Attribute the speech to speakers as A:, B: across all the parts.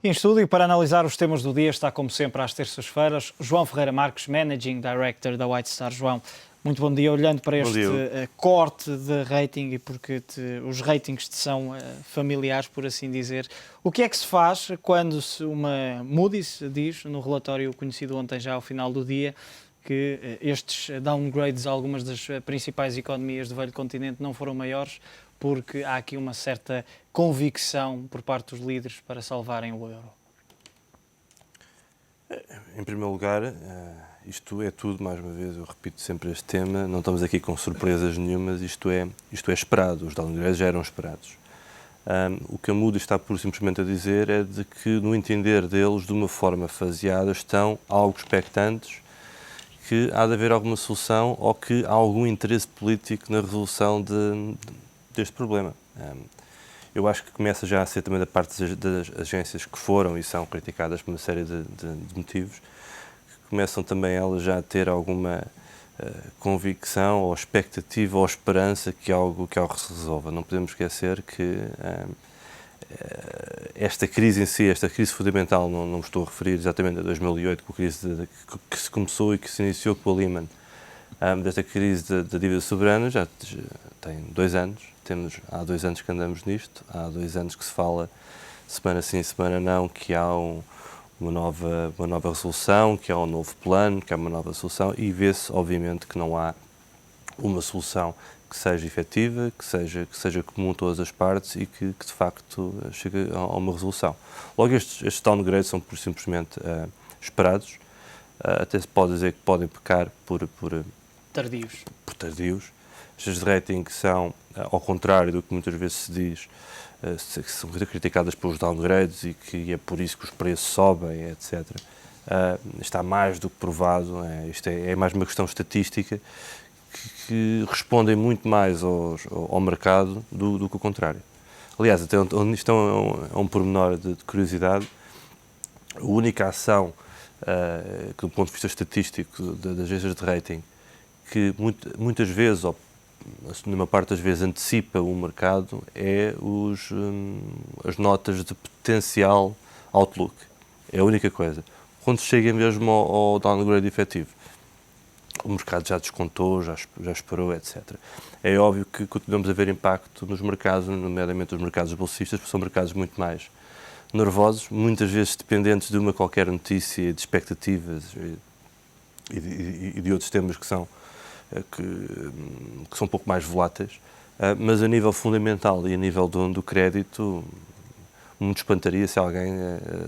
A: Em estúdio, para analisar os temas do dia, está como sempre às terças-feiras, João Ferreira Marques, Managing Director da White Star. João, muito bom dia. Olhando para este corte de rating, e porque os ratings te são familiares, por assim dizer, o que é que se faz quando uma Moody's diz, no relatório conhecido ontem já ao final do dia, que estes downgrades a algumas das principais economias do velho continente não foram maiores, porque há aqui uma certa convicção por parte dos líderes para salvarem o euro?
B: Em primeiro lugar, isto é tudo, mais uma vez, eu repito sempre este tema, não estamos aqui com surpresas nenhumas, isto é esperado, os downgrades já eram esperados. O que a Moody's está por simplesmente a dizer é de que, no entender deles, de uma forma faseada, estão algo expectantes que há de haver alguma solução ou que há algum interesse político na resolução deste problema. Eu acho que começa já a ser também da parte das agências que foram e são criticadas por uma série de motivos, que começam também elas já a ter alguma convicção ou expectativa ou esperança que algo se resolva. Não podemos esquecer que esta crise em si, esta crise fundamental, não me estou a referir exatamente a 2008, com a crise que se começou e que se iniciou com a Lehman, desta crise da dívida soberana, já tem 2 anos, há 2 anos que andamos nisto, há 2 anos que se fala, semana sim, semana não, que há uma nova resolução, que há um novo plano, que há uma nova solução, e vê-se, obviamente, que não há uma solução que seja efetiva, que seja comum a todas as partes e que de facto chegue a uma resolução. Logo, estes downgrades são simplesmente esperados, até se pode dizer que podem pecar por tardios. Estas de rating são, ao contrário do que muitas vezes se diz, são criticadas pelos downgrades e que é por isso que os preços sobem, etc. Está mais do que provado, isto é mais uma questão estatística, que respondem muito mais ao mercado do que o contrário. Aliás, até isto é um pormenor de curiosidade. A única ação, que do ponto de vista estatístico das agências de rating, que muitas vezes, ou numa parte das vezes, antecipa o mercado, é as notas de potencial outlook. É a única coisa. Quando chega mesmo ao downgrade efetivo, o mercado já descontou, já esperou, etc. É óbvio que continuamos a ver impacto nos mercados, nomeadamente os mercados bolsistas, porque são mercados muito mais nervosos, muitas vezes dependentes de uma qualquer notícia, de expectativas e de outros temas que são um pouco mais voláteis, mas a nível fundamental e a nível do crédito, muito espantaria se alguém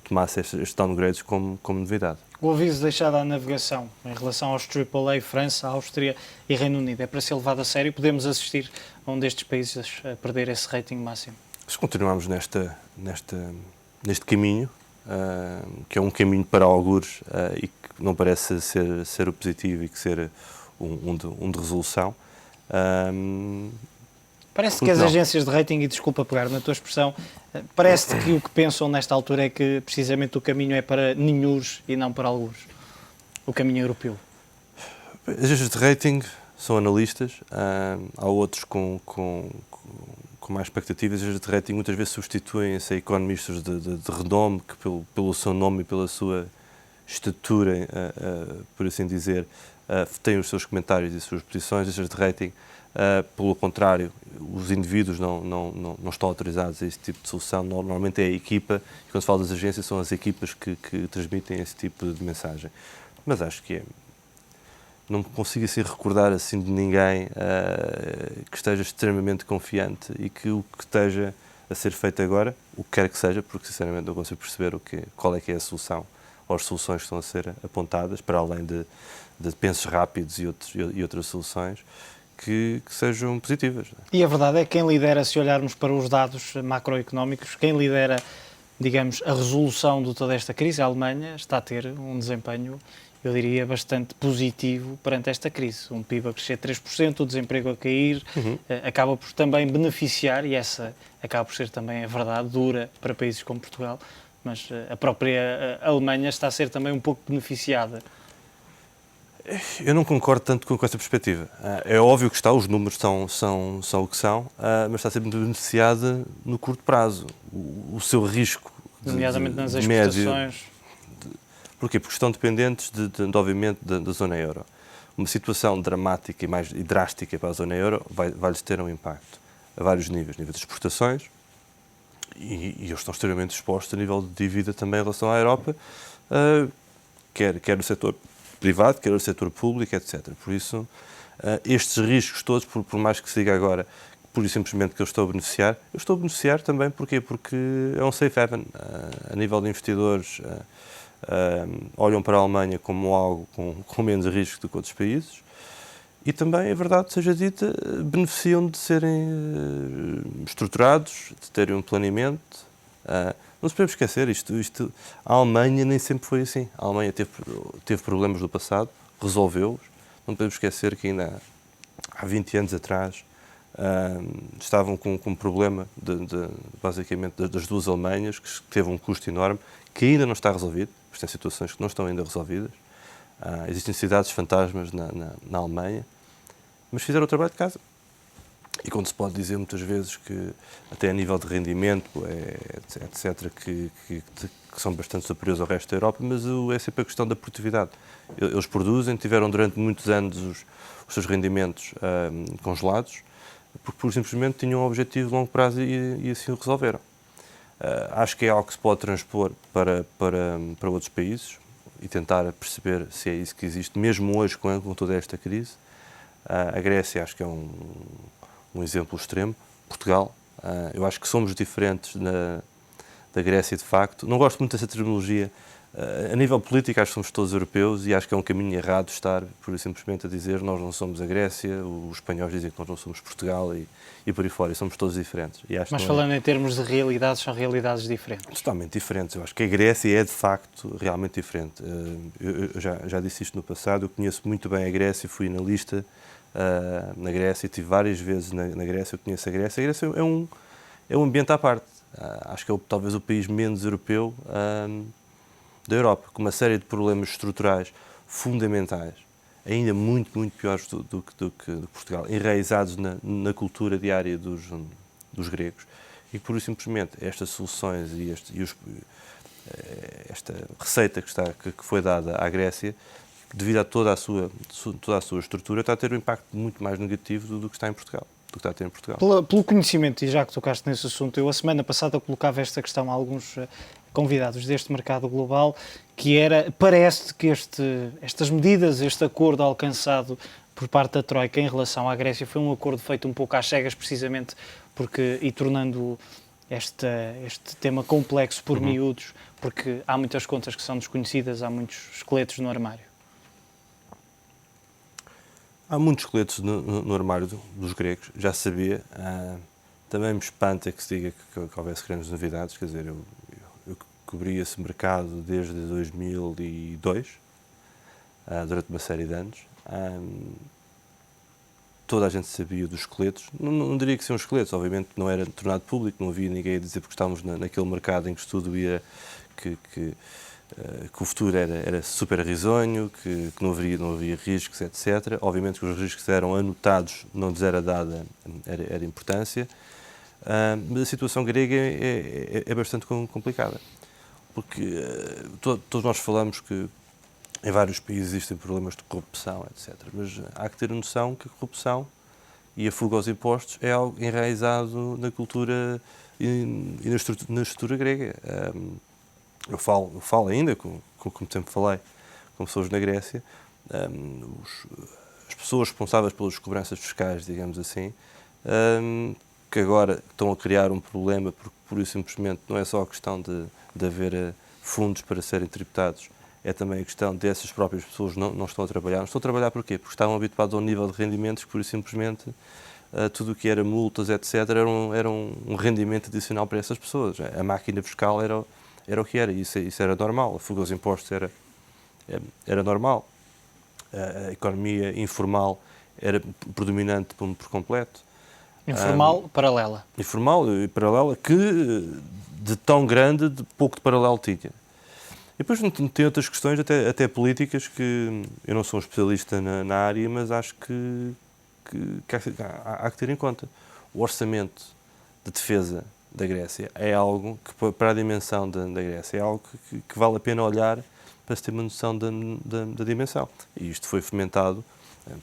B: tomasse estes downgrades como novidade.
A: O aviso deixado à navegação em relação aos AAA, França, Áustria e Reino Unido, é para ser levado a sério? Podemos assistir a um destes países a perder esse rating máximo?
B: Se continuarmos neste caminho, que é um caminho para algures e que não parece ser o positivo e que ser um de resolução.
A: Parece que as agências de rating, e desculpa pegar na tua expressão, parece que o que pensam nesta altura é que precisamente o caminho é para nenhuns e não para alguns. O caminho europeu.
B: As agências de rating são analistas, há outros com mais expectativas. As agências de rating muitas vezes substituem-se a economistas de renome que pelo seu nome e pela sua estatura, por assim dizer, têm os seus comentários e as suas posições. As agências de rating, pelo contrário, os indivíduos não estão autorizados a esse tipo de solução. Normalmente é a equipa, e quando se fala das agências, são as equipas que transmitem esse tipo de mensagem. Mas acho que não me consigo assim recordar assim de ninguém que esteja extremamente confiante e que o que esteja a ser feito agora, o que quer que seja, porque sinceramente não consigo perceber qual é que é a solução ou as soluções que estão a ser apontadas, para além de pensos rápidos e outras soluções, que sejam positivas.
A: E a verdade é que quem lidera, se olharmos para os dados macroeconómicos, quem lidera, digamos, a resolução de toda esta crise, a Alemanha, está a ter um desempenho, eu diria, bastante positivo perante esta crise. Um PIB a crescer 3%, o desemprego a cair, acaba por também beneficiar, e essa acaba por ser também a verdade dura para países como Portugal, mas a própria Alemanha está a ser também um pouco beneficiada.
B: Eu não concordo tanto com essa perspectiva. É óbvio que os números são o que são, mas está a ser beneficiada no curto prazo. O seu risco
A: nomeadamente nas exportações.
B: Porquê? Porque estão dependentes, obviamente, da zona euro. Uma situação dramática e drástica para a zona euro vai-lhes ter um impacto a vários níveis. Nível de exportações, e eles estão extremamente expostos a nível de dívida também em relação à Europa, quer no setor privado, quer no setor público, etc. Por isso, estes riscos todos, por mais que se diga agora, pura e simplesmente que eu estou a beneficiar também, porquê? Porque é um safe haven. A nível de investidores, olham para a Alemanha como algo com menos risco do que outros países e também, é verdade, seja dita, beneficiam de serem estruturados, de terem um planeamento. Não se podemos esquecer, a Alemanha nem sempre foi assim. A Alemanha teve problemas do passado, resolveu-os. Não podemos esquecer que ainda há 20 anos atrás estavam com um problema, basicamente, das duas Alemanhas, que teve um custo enorme, que ainda não está resolvido. Tem situações que não estão ainda resolvidas. Existem cidades fantasmas na Alemanha, mas fizeram o trabalho de casa. E quando se pode dizer muitas vezes que, até a nível de rendimento, etc., que são bastante superiores ao resto da Europa, mas é sempre a questão da produtividade. Eles produzem, tiveram durante muitos anos os seus rendimentos congelados, porque simplesmente tinham um objetivo de longo prazo e assim o resolveram. Acho que é algo que se pode transpor para outros países e tentar perceber se é isso que existe, mesmo hoje com toda esta crise. A Grécia acho que é um exemplo extremo. Portugal, eu acho que somos diferentes da Grécia de facto. Não gosto muito dessa terminologia. A nível político acho que somos todos europeus e acho que é um caminho errado estar, por simplesmente, a dizer nós não somos a Grécia, os espanhóis dizem que nós não somos Portugal e por aí fora, e somos todos diferentes.
A: Mas falando em termos de realidades, são realidades diferentes.
B: Totalmente diferentes. Eu acho que a Grécia é, de facto, realmente diferente. Eu já disse isto no passado, eu conheço muito bem a Grécia, fui analista na Grécia, estive várias vezes na Grécia, eu conheço a Grécia. A Grécia é um ambiente à parte. Acho que é talvez o país menos europeu da Europa, com uma série de problemas estruturais fundamentais, ainda muito, muito piores do que Portugal, enraizados na cultura diária dos gregos, e que, por simplesmente, estas soluções e esta receita que foi dada à Grécia, devido a toda a sua estrutura, está a ter um impacto muito mais negativo do que está em Portugal. Do que está a ter em Portugal.
A: Pelo conhecimento, e já que tocaste nesse assunto, eu a semana passada colocava esta questão a alguns convidados deste mercado global, que era, parece que estas medidas, este acordo alcançado por parte da Troika em relação à Grécia foi um acordo feito um pouco às cegas, precisamente e tornando este tema complexo por miúdos, porque há muitas contas que são desconhecidas, há muitos esqueletos no armário.
B: Há muitos esqueletos no armário dos gregos, já sabia. Também me espanta que se diga que houvesse grandes novidades, quer dizer, eu cobri esse mercado desde 2002, durante uma série de anos. Toda a gente sabia dos esqueletos, não diria que são esqueletos, obviamente não era tornado público, não havia ninguém a dizer porque estávamos naquele mercado em que tudo ia, que o futuro era super risonho, que não havia riscos, etc. Obviamente que os riscos eram anotados, não lhes era dada era importância, mas a situação grega é bastante complicada, porque todos nós falamos que em vários países existem problemas de corrupção, etc. Mas há que ter a noção que a corrupção e a fuga aos impostos é algo enraizado na cultura e na estrutura grega. Eu falo ainda, como sempre falei, com pessoas na Grécia, as pessoas responsáveis pelas cobranças fiscais, digamos assim, que agora estão a criar um problema, porque por isso simplesmente não é só a questão de haver fundos para serem tributados, é também a questão dessas próprias pessoas não estão a trabalhar. Não estão a trabalhar porquê? Porque estavam habituados a um nível de rendimentos que por isso simplesmente tudo o que era multas, etc., era um rendimento adicional para essas pessoas. A máquina fiscal era o que era, isso era normal. A fuga aos impostos era normal. A economia informal era predominante por completo.
A: Informal, paralela.
B: Informal e paralela, que de tão grande, de pouco de paralelo tinha. E depois tem outras questões, até políticas, que eu não sou um especialista na área, mas acho que há que ter em conta. O orçamento de defesa da Grécia é algo que, para a dimensão da Grécia, é algo que vale a pena olhar para se ter uma noção da dimensão. E isto foi fomentado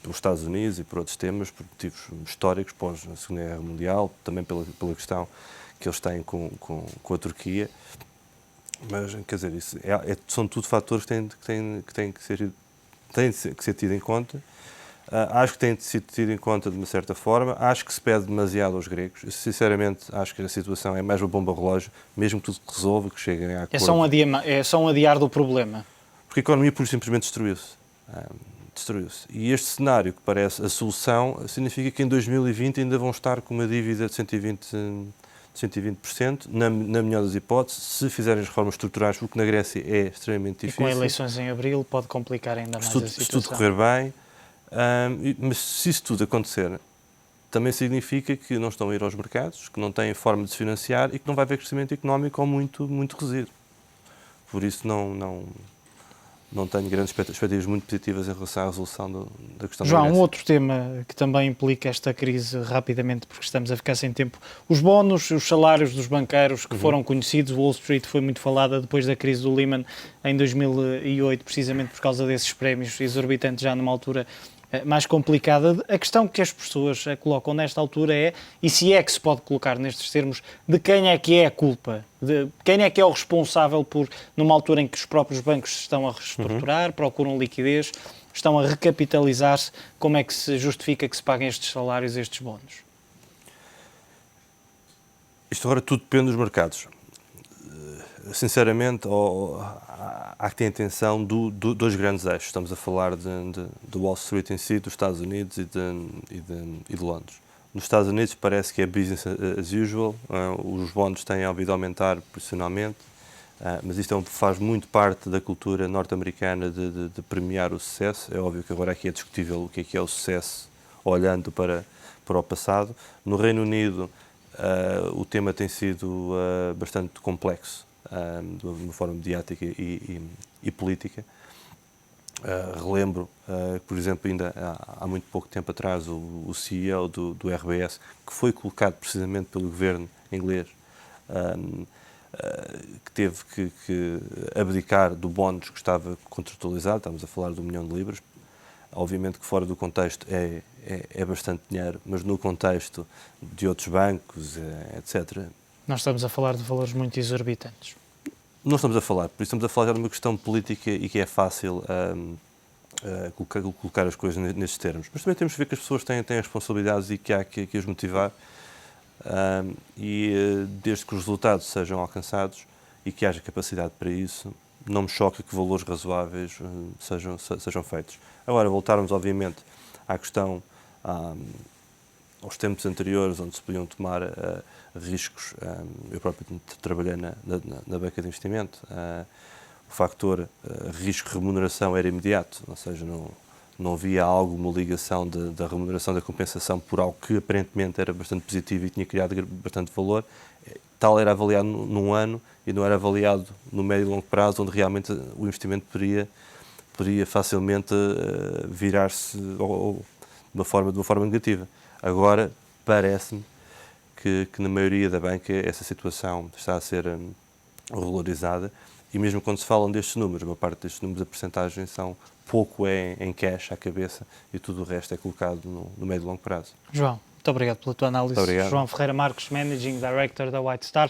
B: pelos Estados Unidos e por outros temas, por motivos históricos, pós a Segunda Guerra Mundial, também pela questão que eles têm com a Turquia. Mas, quer dizer, isso são tudo fatores que têm que ser tido em conta. Acho que tem sido tido em conta de uma certa forma. Acho que se pede demasiado aos gregos. Eu, sinceramente, acho que a situação é mais uma bomba relógio, mesmo que tudo se resolva, que cheguem a acordo.
A: É só um adiar do problema.
B: Porque a economia, por simplesmente, destruiu-se. E este cenário, que parece a solução, significa que em 2020 ainda vão estar com uma dívida de 120%, na melhor das hipóteses, se fizerem as reformas estruturais, porque na Grécia é extremamente difícil.
A: E com eleições em abril pode complicar ainda mais a situação.
B: Se tudo correr bem, mas se isso tudo acontecer, também significa que não estão a ir aos mercados, que não têm forma de se financiar e que não vai haver crescimento económico ou muito resíduo. Por isso não tenho grandes expectativas muito positivas em relação à resolução da questão da Grécia.
A: João, um outro tema que também implica esta crise rapidamente, porque estamos a ficar sem tempo, os bónus, os salários dos banqueiros que foram conhecidos, Wall Street foi muito falada depois da crise do Lehman em 2008, precisamente por causa desses prémios exorbitantes já numa altura mais complicada. A questão que as pessoas colocam nesta altura é, e se é que se pode colocar nestes termos, de quem é que é a culpa? De quem é que é o responsável por, numa altura em que os próprios bancos se estão a reestruturar, procuram liquidez, estão a recapitalizar-se, como é que se justifica que se paguem estes salários, estes bónus?
B: Isto agora tudo depende dos mercados. Sinceramente, há que ter atenção dois grandes eixos. Estamos a falar de Wall Street em si, dos Estados Unidos e de Londres. Nos Estados Unidos parece que é business as usual, os bónus têm havido a aumentar profissionalmente, mas isto faz muito parte da cultura norte-americana de premiar o sucesso. É óbvio que agora aqui é discutível o que é o sucesso olhando para o passado. No Reino Unido o tema tem sido bastante complexo, de uma forma mediática e política. Relembro que, por exemplo, ainda há muito pouco tempo atrás, o CEO do RBS, que foi colocado precisamente pelo governo inglês, que teve que abdicar do bónus que estava contratualizado, estamos a falar de 1 milhão de libras. Obviamente que fora do contexto é bastante dinheiro, mas no contexto de outros bancos, etc.
A: Nós estamos a falar de valores muito exorbitantes.
B: Não estamos a falar, por isso estamos a falar de uma questão política e que é fácil colocar as coisas nestes termos. Mas também temos que ver que as pessoas têm responsabilidades e que há que as motivar desde que os resultados sejam alcançados e que haja capacidade para isso, não me choca que valores razoáveis sejam feitos. Agora, voltarmos, obviamente, à questão, aos tempos anteriores, onde se podiam tomar riscos. Eu próprio trabalhei na banca de investimento. O fator risco-remuneração era imediato, ou seja, não havia alguma ligação da remuneração da compensação por algo que aparentemente era bastante positivo e tinha criado bastante valor. Tal era avaliado num ano e não era avaliado no médio e longo prazo, onde realmente o investimento poderia facilmente virar-se de uma forma negativa. Agora, parece-me que na maioria da banca essa situação está a ser regularizada e mesmo quando se falam destes números, uma parte destes números, a percentagem são pouco em cash à cabeça e tudo o resto é colocado no médio e longo prazo.
A: João, muito obrigado pela tua análise.
B: Muito obrigado.
A: João Ferreira Marques, Managing Director da White Star.